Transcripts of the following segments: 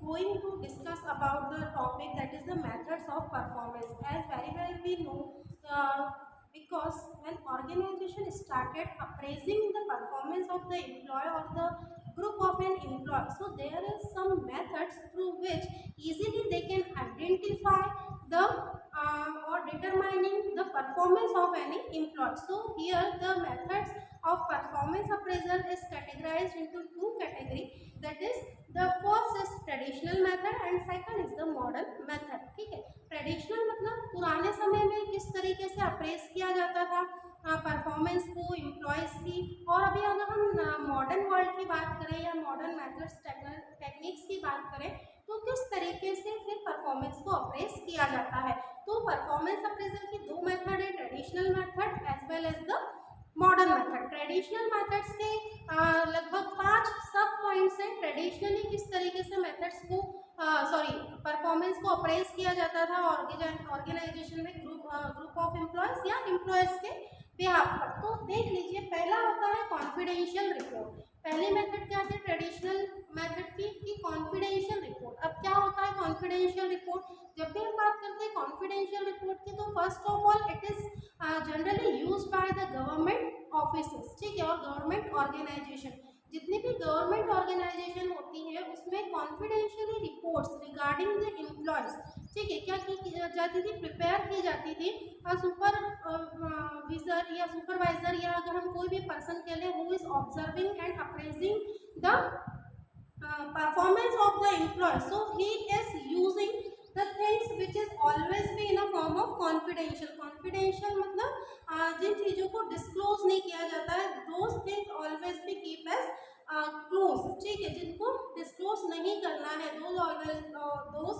going to discuss about the topic that is the methods of performance. As very well we know, because when organization started appraising the performance of the employee or the group of an employee, so there is some methods through which easily they can identify the or determining the performance of any employee. So here the methods of performance appraisal is categorized into two categories, that is the first is traditional method and second is the modern method. ठीक है, traditional मतलब पुराने समय में किस तरीके से अप्रेस किया जाता था परफॉर्मेंस को एम्प्लॉयज़ की, और अभी अगर हम मॉडर्न वर्ल्ड की बात करें या मॉडर्न मेथड्स टेक्निक्स की बात करें तो किस तरीके से फिर परफॉर्मेंस को अप्रेस किया जाता है। तो परफॉर्मेंस अप्रेजल की दो मेथड है, traditional method as well as the modern method. Traditional methods के लगभग 5 सब पॉइंट्स हैं। ट्रेडिशनली किस तरीके से मेथड्स को परफॉर्मेंस को अप्रेस किया जाता था ऑर्गेनाइजेशन में ग्रुप ऑफ एम्प्लॉयज़ या एम्प्लॉयज़ के बिहाफ पर। तो देख लीजिए, पहला होता है कॉन्फिडेंशियल रिपोर्ट। पहली मेथड क्या थी ट्रेडिशनल मेथड की कॉन्फिडेंशियल रिपोर्ट। अब क्या होता है कॉन्फिडेंशियल रिपोर्ट? जब भी हम बात करते हैं कॉन्फिडेंशियल रिपोर्ट की, तो first of all it is generally used by the government offices. ठीक है, और गवर्नमेंट ऑर्गेनाइजेशन, जितनी भी गवर्नमेंट ऑर्गेनाइजेशन होती है उसमें confidentiality reports regarding the employees, ठीक है, क्या की जाती थी, प्रिपेयर की जाती थी सुपरविजर या सुपरवाइजर, या अगर हम कोई भी पर्सन के लिए who is observing and appraising the performance of the employee, so he is using the things which is always be in a form of confidential। confidential मतलब जिन चीज़ों को डिस्क्लोज नहीं किया जाता है, those things always be keep as close। ठीक है, जिनको डिस्क्लोज नहीं करना है, those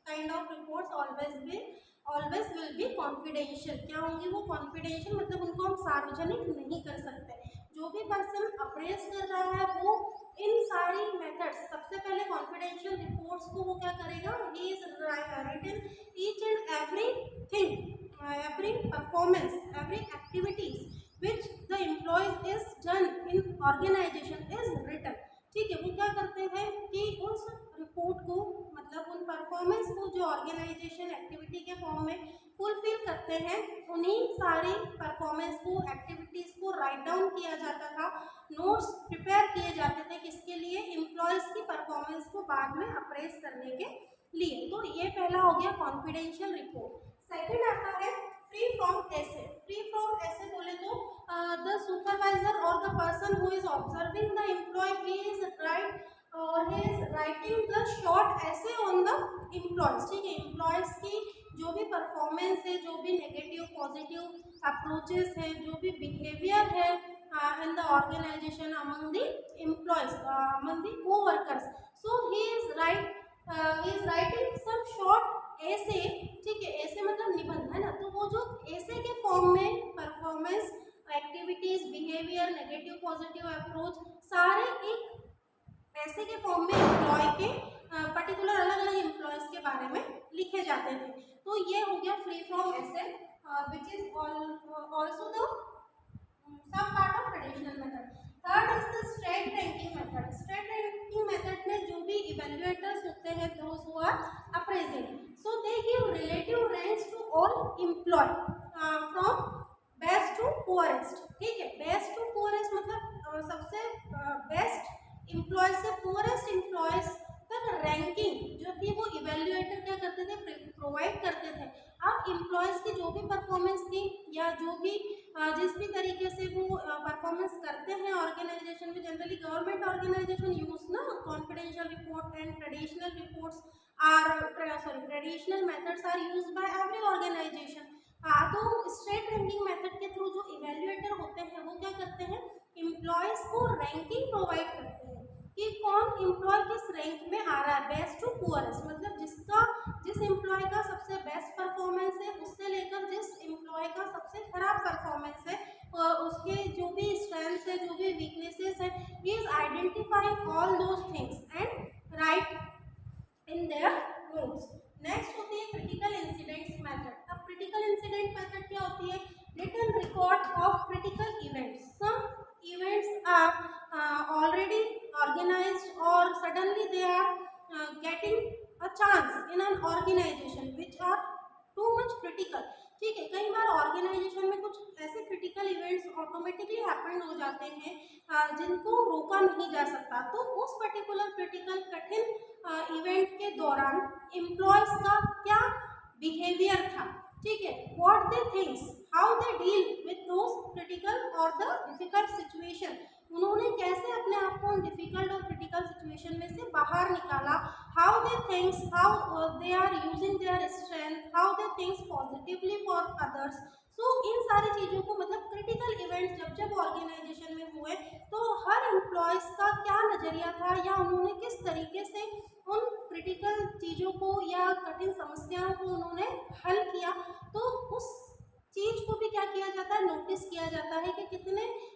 kind of reports always will be confidential। क्या होंगी वो confidential, मतलब उनको हम सार्वजनिक नहीं कर सकते। जो भी पर्सन अप्रेस कर रहा है वो इन सारी मेथड्स, सबसे पहले कॉन्फिडेंशियल रिपोर्ट्स को वो क्या करेगा, he is written each and everything, every performance, every activities which the employees is done in organisation is written. ठीक है, वो क्या करते हैं कि उस रिपोर्ट को, मतलब उन परफॉर्मेंस को जो ऑर्गेनाइजेशन एक्टिविटी के फॉर्म में फुलफिल करते हैं, उन्हीं सारी परफॉर्मेंस को, एक्टिविटीज़ को राइट डाउन किया जाता था, नोट्स प्रिपेयर किए जाते थे, किसके लिए, एम्प्लॉयज़ की परफॉर्मेंस को बाद में अप्रेस करने के लिए। तो ये पहला हो गया कॉन्फिडेंशियल रिपोर्ट। सेकेंड आता है free from essay. Free from essay बोले तो द सुपरवाइजर और the person who is observing the employee, he is writing the short essay on the employees. ठीक है, एम्प्लॉयज की जो भी परफॉर्मेंस है, जो भी नेगेटिव पॉजिटिव अप्रोचेस है, जो भी बिहेवियर है in the organisation among the employees, among the coworkers, so he is writing some short essay. ठीक है, ऐसे मतलब निबंध है ना, तो वो जो ऐसे के फॉर्म में performance, activities, behaviour, negative positive approach सारे एक ऐसे के फॉर्म में एम्प्लॉय के पर्टिकुलर अलग अलग एम्प्लॉयज के बारे में लिखे जाते थे। तो ये हो गया free from essay, which is also the sub part of traditional method. Third is the straight ranking method. Straight ranking method में जो भी इवेल्युएटर्स होते हैं, those who are appraising, so they give relative ranks to all employee from best to poorest. ठीक है, best to poorest मतलब सबसे best employee से पुअरेस्ट एम्प्लॉयज तक रैंकिंग जो थी वो इवेल्युएटर क्या करते थे, प्रोवाइड करते थे। अब एम्प्लॉयज़ की जो भी परफॉर्मेंस थी या जो भी जिस भी तरीके से वो परफॉर्मेंस करते हैं ऑर्गेनाइजेशन में, जनरली गवर्नमेंट ऑर्गेनाइजेशन यूज ना confidential report and traditional reports traditional methods are use by every organisation. तो स्ट्रेट रैंकिंग मेथड के थ्रू जो इवेल्युएटर होते हैं वो क्या करते हैं, एम्प्लॉयज़ को रैंकिंग प्रोवाइड करते हैं कि कौन एम्प्लॉय किस रैंक में आ रहा है, बेस्ट टू पुअरेस्ट, मतलब जिस एम्प्लॉय का सबसे बेस्ट परफॉर्मेंस है उससे लेकर जिस एम्प्लॉय का सबसे खराब परफॉर्मेंस है, उसके जो भी स्ट्रेंथ्स है, जो भी वीकनेसेस है, he is identifying all those things and write in their notes. Next होती है क्रिटिकल इंसिडेंट्स मेथड। अब क्रिटिकल इंसिडेंट मेथड क्या होती है, written record of critical events. Some events are already organized or suddenly they are getting a chance in an organization which are too much critical. ठीक है, कई बार organisation में कुछ ऐसे क्रिटिकल इवेंट्स ऑटोमेटिकली हैपन हो जाते हैं जिनको रोका नहीं जा सकता, तो उस पर्टिकुलर क्रिटिकल कठिन इवेंट के दौरान एम्प्लॉयज का क्या बिहेवियर था, ठीक है, what they thinks, how they deal with those critical और द डिफिकल्ट सिचुएशन, उन्होंने कैसे अपने आप को उन डिफिकल्ट और क्रिटिकल सिचुएशन में से बाहर निकाला, how they thinks, how they are using their strength, how they thinks positively for others. So इन सारी चीज़ों को मतलब क्रिटिकल इवेंट्स जब जब ऑर्गेनाइजेशन में हुए तो हर एम्प्लॉयज़ का क्या नज़रिया था या उन्होंने किस तरीके से उन क्रिटिकल चीज़ों को या कठिन समस्याओं को उन्होंने हल किया, तो उस चीज़ को भी क्या किया जाता है, नोटिस किया जाता है कि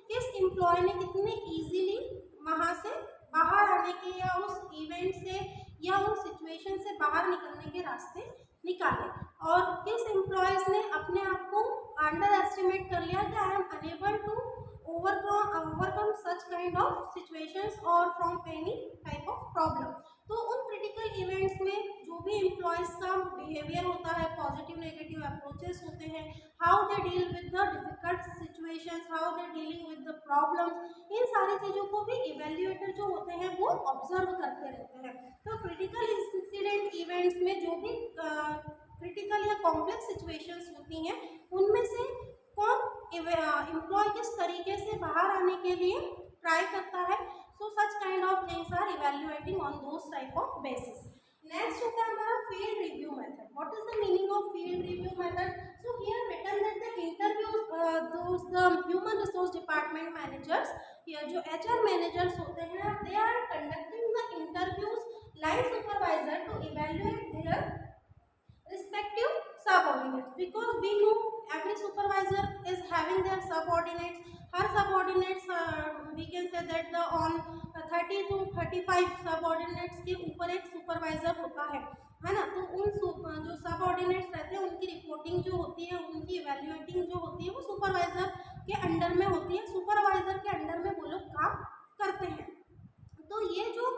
किस एम्प्लॉय ने कितने इजीली वहाँ से बाहर आने के या उस इवेंट से या उस सिचुएशन से बाहर निकलने के रास्ते निकाले, और किस एम्प्लॉयज़ ने अपने आप को अंडर एस्टिमेट कर लिया कि I am unable to overcome such kind of situations or from any type of problem। तो उन क्रिटिकल इवेंट्स में जो भी एम्प्लॉयज़ का बिहेवियर होता है, पॉजिटिव नेगेटिव अप्रोचेस होते हैं, how they deal with the difficult situations, how they dealing with the problems, इन सारी चीज़ों को भी इवेल्युएटर जो होते हैं वो ऑब्जर्व करते रहते हैं। तो क्रिटिकल इंसिडेंट इवेंट्स में जो भी क्रिटिकल या कॉम्प्लेक्स सिचुएशंस होती हैं उनमें से कौन एम्प्लॉय किस तरीके से बाहर आने के लिए ट्राई करता है, so such kind of things are evaluating on those type of basis. Next होता है हमारा field review method. What is the meaning of field review method? So here written that the interviews those the human resource department managers या जो HR managers होते हैं they are conducting the interviews line supervisor to evaluate their respective subordinates, because we know every supervisor is having their subordinates, her subordinates we can say that the on 30 to 35 subordinates के ऊपर एक supervisor होता है ना, तो उन जो subordinates रहते हैं उनकी रिपोर्टिंग जो होती है, उनकी इवेल्युएटिंग जो होती है वो सुपरवाइजर के अंडर में होती है, सुपरवाइजर के अंडर में वो लोग काम करते हैं। तो ये जो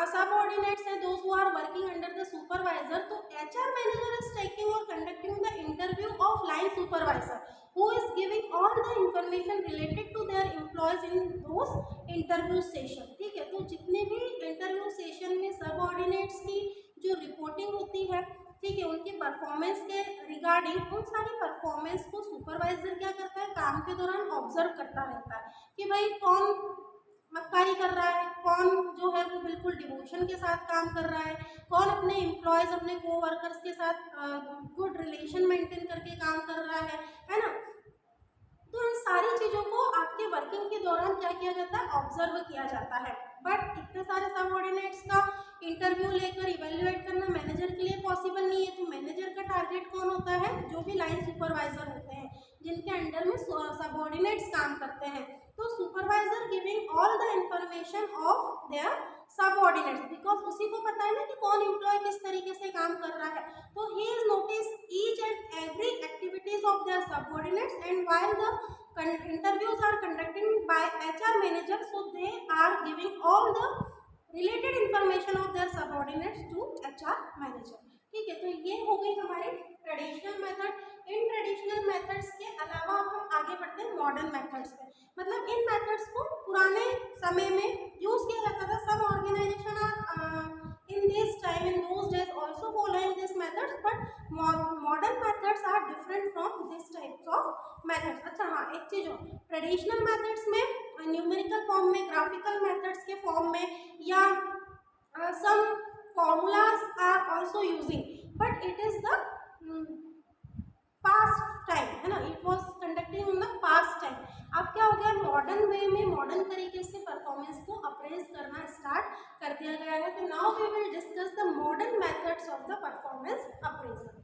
सबऑर्डिनेट्स हैं those who are working under the supervisor, तो एचआर मैनेजर इज टेकिंग और conducting the interview of line supervisor who is giving all the information related to their employees in those interview session. ठीक है, तो जितने भी interview session में subordinates की जो रिपोर्टिंग होती है, ठीक है, उनकी परफॉर्मेंस के रिगार्डिंग उन सारी परफॉर्मेंस को सुपरवाइजर क्या करता है, काम के दौरान ऑब्जर्व करता रहता है कि भाई कौन मक्कारी कर रहा है, कौन जो है वो बिल्कुल डिवोशन के साथ काम कर रहा है, कौन अपने एम्प्लॉयज़ अपने कोवर्कर्स के साथ गुड रिलेशन मेंटेन करके काम कर रहा है ना। तो इन सारी चीज़ों को आपके वर्किंग के दौरान क्या किया जाता है, ऑब्जर्व किया जाता है। बट इतने सारे सबऑर्डिनेट्स का इंटरव्यू लेकर इवेल्युएट करना मैनेजर के लिए पॉसिबल नहीं है, तो मैनेजर का टारगेट कौन होता है, जो भी लाइन सुपरवाइजर होते हैं जिनके अंडर में सबऑर्डिनेट्स काम करते हैं। तो supervisor giving all the information of their subordinates, because उसी को पता है ना कि कौन एम्प्लॉय किस तरीके से काम कर रहा है, तो he is notice each and every activities of their subordinates and while the interviews are conducting by HR manager, so they are giving all the related information of their subordinates to HR manager. ठीक है, तो ये हो गई हमारी traditional method. इन traditional methods के अलावा अब हम आगे बढ़ते हैं मॉडर्न मेथड्स पे। मतलब इन मेथड्स को पुराने समय में यूज किया जाता था, some organisation are in this time in those days also following this methods, but modern methods are different from this types of methods. अच्छा हाँ, एक चीज़ हो, ट्रेडिशनल मेथड्स में न्यूमेरिकल फॉर्म में, ग्राफिकल मेथड्स के फॉर्म में या some formulas are also using, but it is the past time, है ना, it was conducting in the past time। अब क्या हो गया, मॉडर्न वे में मॉडर्न तरीके से परफॉर्मेंस को अप्रेज करना स्टार्ट कर दिया गया है। तो now we will discuss the modern methods of the performance appraisal.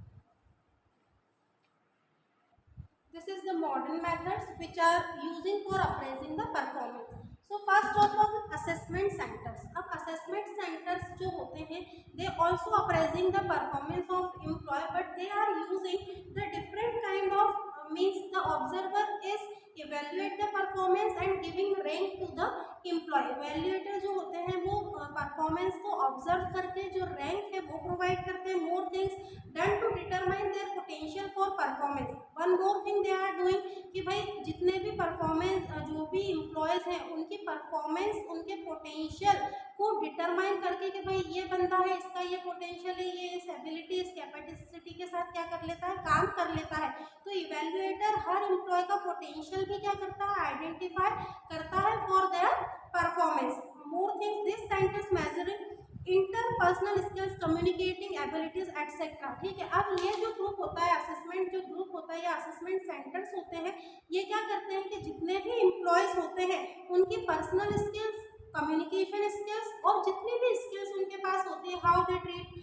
This is the modern methods which are using for appraising the performance. So first of all, assessment centers। अब assessment centers जो होते हैं they also appraising the performance of employee, but they are using the different kind of means the observer is evaluate the performance and giving rank to the employee. evaluator जो होते हैं वो performance को observe करके जो rank है वो provide करते हैं. More things done to determine their potential for performance. One more thing they are doing कि भाई जितने भी परफॉर्मेंस जो भी एम्प्लॉयज़ हैं उनकी परफॉर्मेंस उनके पोटेंशियल को डिटरमाइन करके कि भाई ये बंदा है, इसका ये पोटेंशियल है, ये इस एबिलिटी इस कैपेसिटी के साथ क्या कर लेता है, काम कर लेता है. तो इवेल्युएटर हर एम्प्लॉय का पोटेंशियल भी क्या करता है, आइडेंटिफाई करता है for their performance. More things this scientist measuring interpersonal skills, communicating abilities etcetera. ठीक है, अब ये जो ग्रुप होता है, असेसमेंट जो ग्रुप होता है या असेसमेंट सेंटर्स होते हैं, ये क्या करते हैं कि जितने भी एम्प्लॉयज़ होते हैं उनकी पर्सनल स्किल्स, कम्युनिकेशन स्किल्स और जितनी भी स्किल्स उनके पास होती है, how they treat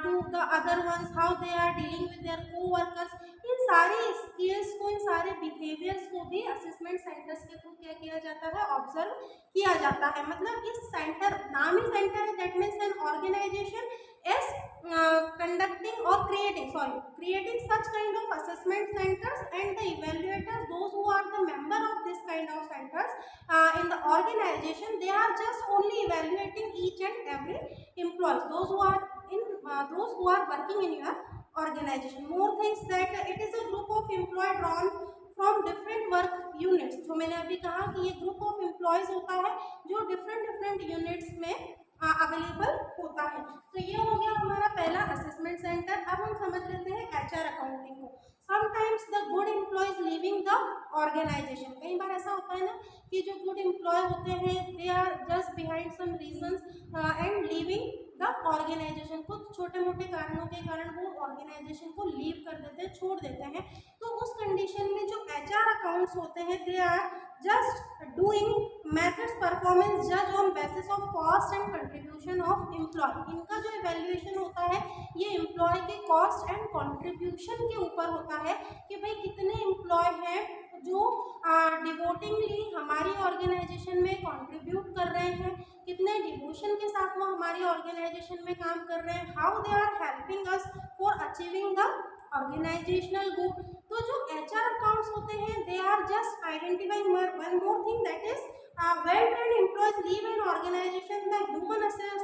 to the other ones, how they are dealing with their coworkers, इन सारी स्किल्स को, इन सारे बिहेवियर्स को भी असेसमेंट सेंटर्स के थ्रू क्या किया जाता है, ऑब्जर्व किया जाता है. मतलब इस सेंटर, नाम ही सेंटर है, that means an organisation is conducting or creating such kind of assessment centers, and the evaluators, those who are the member of this kind of centers in the organization, they are just only evaluating each and every employees, those who are working in your organization. More things that it is a group of employee drawn from different work units. जो मैंने अभी कहा कि ये group of employees होता है जो different units में अवेलेबल होता है. तो ये हो गया हमारा पहला असेसमेंट सेंटर. अब हम समझ लेते हैं एचआर अकाउंटिंग को. Sometimes the good employees leaving the organisation. कई बार ऐसा होता है ना कि जो गुड एम्प्लॉय होते हैं they are just behind some reasons and leaving the organisation. कुछ छोटे मोटे कारणों के कारण वो ऑर्गेनाइजेशन को लीव कर देते हैं, छोड़ देते हैं. तो उस कंडीशन में जो एचआर अकाउंट्स होते हैं they are just doing methods performance जज on basis of cost and contribution of employee. इनका जो इवैल्यूएशन होता है ये एम्प्लॉय के कॉस्ट एंड कंट्रीब्यूशन के ऊपर होता है कि भाई कितने एम्प्लॉय हैं जो डिवोटिंगली हमारी ऑर्गेनाइजेशन में कंट्रीब्यूट कर रहे हैं, कितने डिवोशन के साथ वो हमारी ऑर्गेनाइजेशन में काम कर रहे हैं, how they are helping us for achieving the organisational goal. तो जो एचआर अकाउंट्स होते हैं they are just identifying one more thing, that is well trained employees leave an organisation the human assets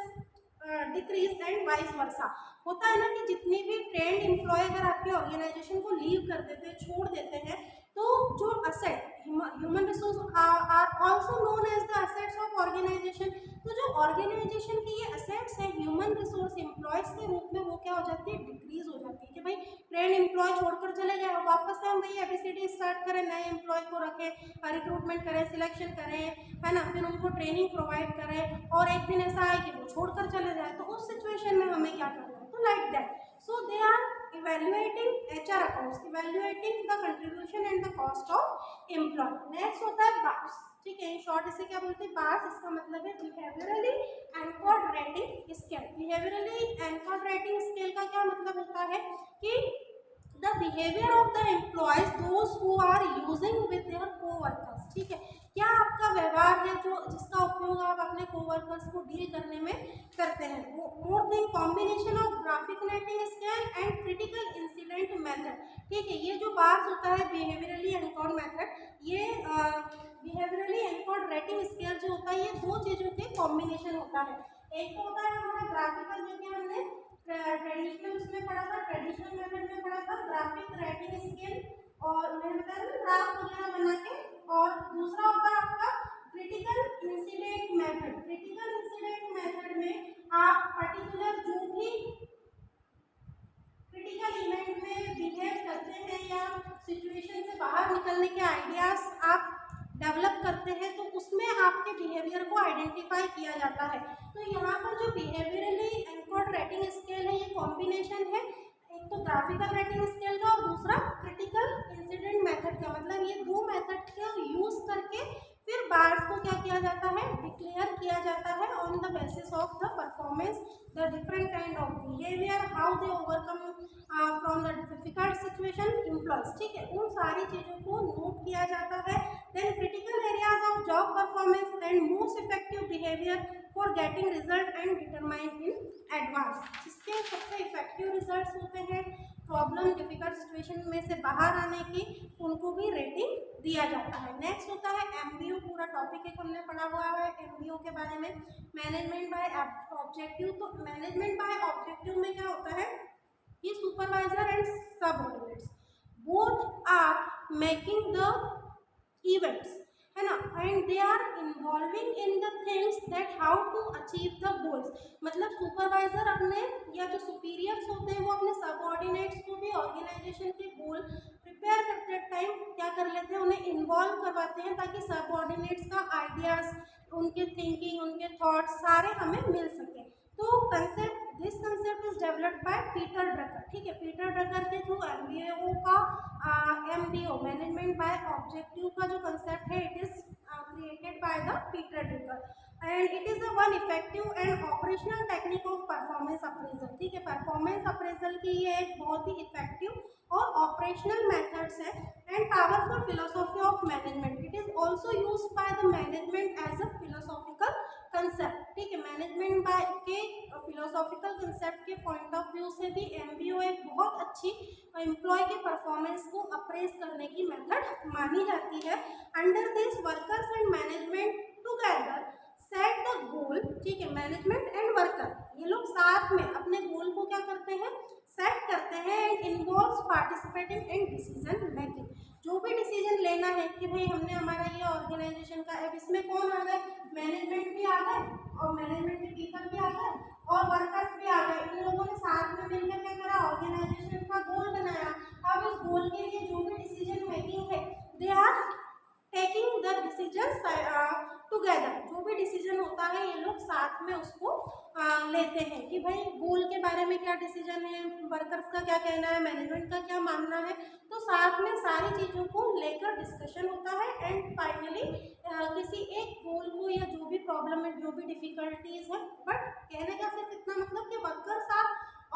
decrease and vice versa. होता है ना कि जितनी भी ट्रेंड एम्प्लॉय अगर आपके ऑर्गेनाइजेशन को लीव कर देते हैं, छोड़ देते हैं, तो जो asset human resource are also known as the assets of organisation. तो जो ऑर्गेनाइजेशन की ये असेट्स है ह्यूमन रिसोर्स एम्प्लॉयज के रूप में वो क्या हो जाती है, डिक्रीज हो जाती है. कि भाई ट्रेंड एम्प्लॉय छोड़कर चले गए, अब वापस से हम भाई एबीसीडी स्टार्ट करें, नए एम्प्लॉय को रखें, रिक्रूटमेंट करें, सिलेक्शन करें, है ना, फिर उनको ट्रेनिंग प्रोवाइड करें और एक दिन ऐसा आए कि वो छोड़कर चले जाए, तो उस सिचुएशन में हमें क्या करना है. तो like that, so they are evaluating HR accounts, evaluating the contribution and the cost of employee. Next होता है बार्स. ठीक है, इन शॉर्ट इसे क्या बोलते हैं, बार्स. इसका मतलब है behaviourally anchored rating scale. Behaviourally anchored rating scale का क्या मतलब होता है कि the behaviour of the employees those who are using with their coworkers. ठीक है, क्या आपका व्यवहार है जो जिसका उपयोग आप अपने कोवर्कर्स को डील करने में करते हैं. More than combination of graphic rating scale and critical incident method. ठीक है, ये जो बात होता है बिहेवियरली एनकोड मेथड, ये बिहेवियरली एनकोड रेटिंग स्केल जो होता है ये दो चीज़ों के कॉम्बिनेशन होता है. एक तो होता है हमारा ग्राफिकल, जो कि हमने ट्रेडिशनल उसमें पढ़ा था, ट्रेडिशनल मेथड में पढ़ा था, ग्राफिक रेटिंग स्केल और मैंने बताया ग्राफ वगैरह बना के. और दूसरा होता है आपका critical incident method. Critical incident method में आप पर्टिकुलर जो भी क्रिटिकल इवेंट में बिहेव करते हैं या सिचुएशन से बाहर निकलने के आइडियाज आप डेवलप करते हैं, तो उसमें आपके बिहेवियर को आइडेंटिफाई किया जाता है. तो यहाँ पर जो बिहेवियरली एनकोड रेटिंग स्केल है ये कॉम्बिनेशन है, एक तो ग्राफिकल रेटिंग स्केल का और दूसरा क्रिटिकल इंसिडेंट मेथड का. मतलब ये दो मेथड का यूज करके फिर बार्स को क्या किया जाता है, डिक्लेयर किया जाता है on the basis of the performance, the different kind of behaviour, how they overcome from the difficult situation employees. ठीक है, उन सारी चीज़ों को नोट किया जाता है. Then critical areas of job performance and most effective behaviour for getting result and determine in advance. इसके सबसे इफेक्टिव रिजल्ट्स होते हैं प्रॉब्लम डिफिकल्ट सिचुएशन में से बाहर आने की उनको भी रेटिंग दिया जाता है। नेक्स्ट होता है एमबीओ। पूरा टॉपिक एक हमने पढ़ा हुआ है एमबीओ के बारे में, मैनेजमेंट बाय ऑब्जेक्टिव। तो मैनेजमेंट बाय ऑब्जेक्टिव में क्या होता है कि supervisor and subordinates both are making the events, है ना, and they are involving in the things that how to achieve the goals. मतलब सुपरवाइजर अपने या जो सुपीरियर्स होते हैं वो अपने सबऑर्डिनेट्स को भी ऑर्गेनाइजेशन के गोल प्रिपेयर करते टाइम क्या कर लेते हैं, उन्हें इन्वॉल्व करवाते हैं ताकि सबऑर्डिनेट्स का आइडियाज, उनके थिंकिंग, उनके थॉट्स सारे हमें मिल सके। तो concept, this concept is developed by Peter Drucker. ठीक है, पीटर ड्रकर के थ्रू एमबीओ का एमबीओ मैनेजमेंट बाय ऑब्जेक्टिव का जो कंसेप्ट है it is created by the Peter Drucker and it is a one effective and operational technique of performance appraisal. ठीक है, performance appraisal की ये एक बहुत ही इफेक्टिव और ऑपरेशनल मेथड्स है and powerful philosophy of management. It is also used by the management as a philosophical concept. ठीक है, मैनेजमेंट बाय के फिलोसॉफिकल कंसेप्ट के पॉइंट ऑफ व्यू से भी एमबीओ एक बहुत अच्छी एम्प्लॉय के परफॉर्मेंस को अप्रेस करने की मेथड मानी जाती है। Under this workers and management together set the goal. ठीक है, मैनेजमेंट एंड वर्कर ये लोग साथ में अपने गोल को क्या करते हैं, सेट करते हैं and involves participating in decision making. जो भी डिसीजन लेना है कि भाई हमने हमारा ये ऑर्गेनाइजेशन का, अब इसमें कौन आ गए, मैनेजमेंट भी आ गए और मैनेजमेंट के पीपल भी आ गए और वर्कर्स भी आ गए। इन लोगों ने साथ में मिलकर क्या करा, ऑर्गेनाइजेशन का गोल बनाया। अब इस गोल के लिए जो भी डिसीजन मेकिंग है they are taking the decision together. जो भी डिसीजन होता है ये लोग साथ में उसको लेते हैं कि भाई गोल के बारे में क्या डिसीजन है, वर्कर्स का क्या कहना है, मैनेजमेंट का क्या मानना है। तो साथ में सारी चीज़ों को लेकर डिस्कशन होता है एंड फाइनली किसी एक गोल को या जो भी प्रॉब्लम है, जो भी डिफिकल्टीज है, बट कहने का सिर्फ इतना मतलब कि workers are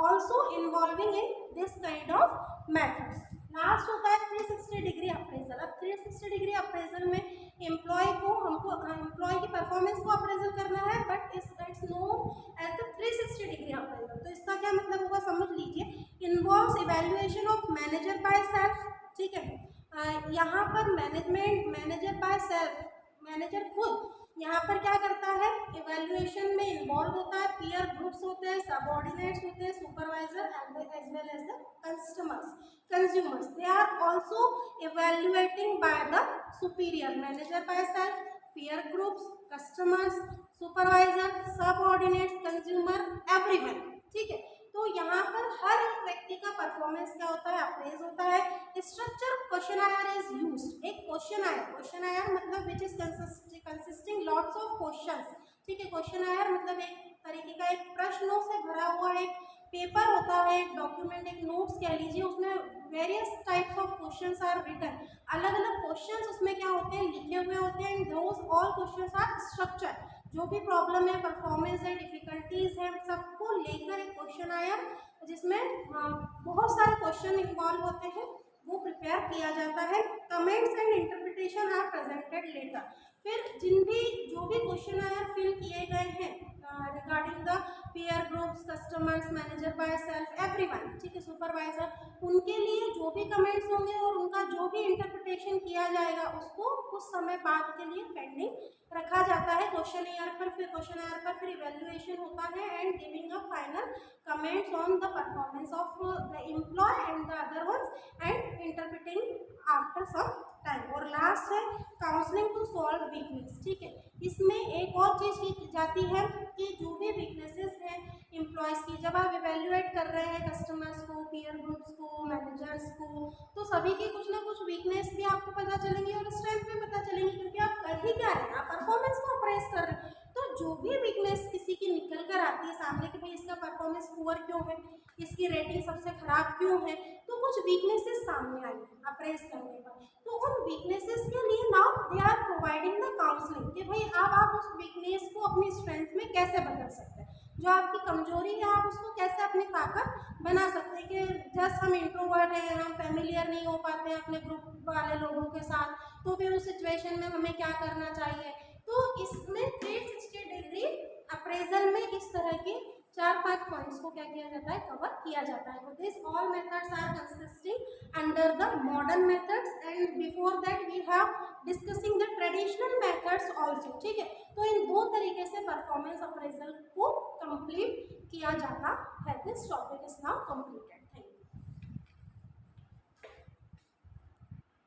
also involving in this kind of methods. Last होता है 360 डिग्री अप्रेजल। अब 360 डिग्री अप्रेजल में एम्प्लॉय को, हमको एम्प्लॉय की परफॉर्मेंस को अप्रेजल करना है but it's known as the 360 degree appraisal. तो इसका क्या मतलब होगा समझ लीजिए, involves evaluation of manager by self. ठीक है, यहाँ पर मैनेजर बाय सेल्फ, मैनेजर खुद यहाँ पर क्या करता है, इवैल्यूएशन में इन्वॉल्व होता है, पीयर ग्रुप्स होते हैं, सबऑर्डिनेट्स होते हैं, supervisor as well as the consumers they are also evaluating by the superior, manager by self, peer groups, customers, supervisor, subordinates, consumer, everyone। ठीक है, तो यहाँ पर हर एक व्यक्ति का परफॉर्मेंस क्या होता है, अप्रेज होता है। Structure questionnaire is used. एक क्वेश्चनायर मतलब which is consisting lots of questions. ठीक है, क्वेश्चनायर मतलब एक तरीके का एक प्रश्नों से भरा हुआ एक पेपर होता है, एक डॉक्यूमेंट, एक नोट्स कह लीजिए, उसमें various types of questions are written. अलग अलग क्वेश्चंस उसमें क्या होते हैं, लिखे हुए होते हैं। Those all questions are structure. जो भी प्रॉब्लम है, परफॉर्मेंस है, डिफिकल्टीज है, सबको लेकर एक क्वेश्चन आया जिसमें बहुत सारे क्वेश्चन इन्वॉल्व होते हैं, वो प्रिपेयर किया जाता है। Comments and interpretation are presented later. फिर जो भी क्वेश्चन आयर फिल किए गए हैं regarding the peer groups, customers, manager by self, everyone, ठीक है, सुपरवाइजर, उनके लिए जो भी कमेंट्स होंगे और उनका जो भी इंटरप्रिटेशन किया जाएगा उसको कुछ समय बाद के लिए पेंडिंग रखा जाता है क्वेश्चन ईयर पर। फिर इवेल्युएशन होता है and giving a final comments on the performance of the employee and the other ones and interpreting after some time. और लास्ट है काउंसलिंग टू सॉल्व वीकनेस। ठीक है, इसमें एक और चीज़ की जाती है कि जो भी वीकनेसेस हैं एम्प्लॉयज़ की, जब आप इवेल्युएट कर रहे हैं कस्टमर्स को, पीयर ग्रुप्स को, मैनेजर्स को, तो सभी की कुछ ना कुछ वीकनेस भी आपको पता चलेंगी और स्ट्रेंथ भी पता चलेंगी, क्योंकि आप कर ही क्या रहे हैं, आप परफॉर्मेंस को अप्रेस कर रहे हैं। तो जो भी वीकनेस किसी की निकल कर आती है सामने कि भाई इसका परफॉर्मेंस पुअर क्यों है, इसकी रेटिंग सबसे खराब क्यों है, तो कुछ वीकनेसेस सामने आई अप्रेस करने पर, तो उन वीकनेसेस के लिए now they are providing the counselling कि भाई अब आप उस वीकनेस को अपनी स्ट्रेंथ में कैसे बदल सकते हैं, जो आपकी कमजोरी है आप उसको कैसे अपनी ताकत बना सकते हैं। कि जस्ट हम इंट्रोवर्ट हैं, हम फैमिलियर नहीं हो पाते हैं अपने ग्रुप वाले लोगों के साथ, तो फिर उस सिचुएशन में हमें क्या करना चाहिए। तो इसमें 360 डिग्री अप्रेजल में इस तरह की 4-5 पॉइंट्स को क्या किया जाता है, कवर किया जाता है। This all methods are consisting under the modern methods and before that we have discussing the traditional methods also, ठीक है। तो इन दो तरीके से परफॉर्मेंस अप्रेजल को कंप्लीट किया जाता है। This topic is now completed.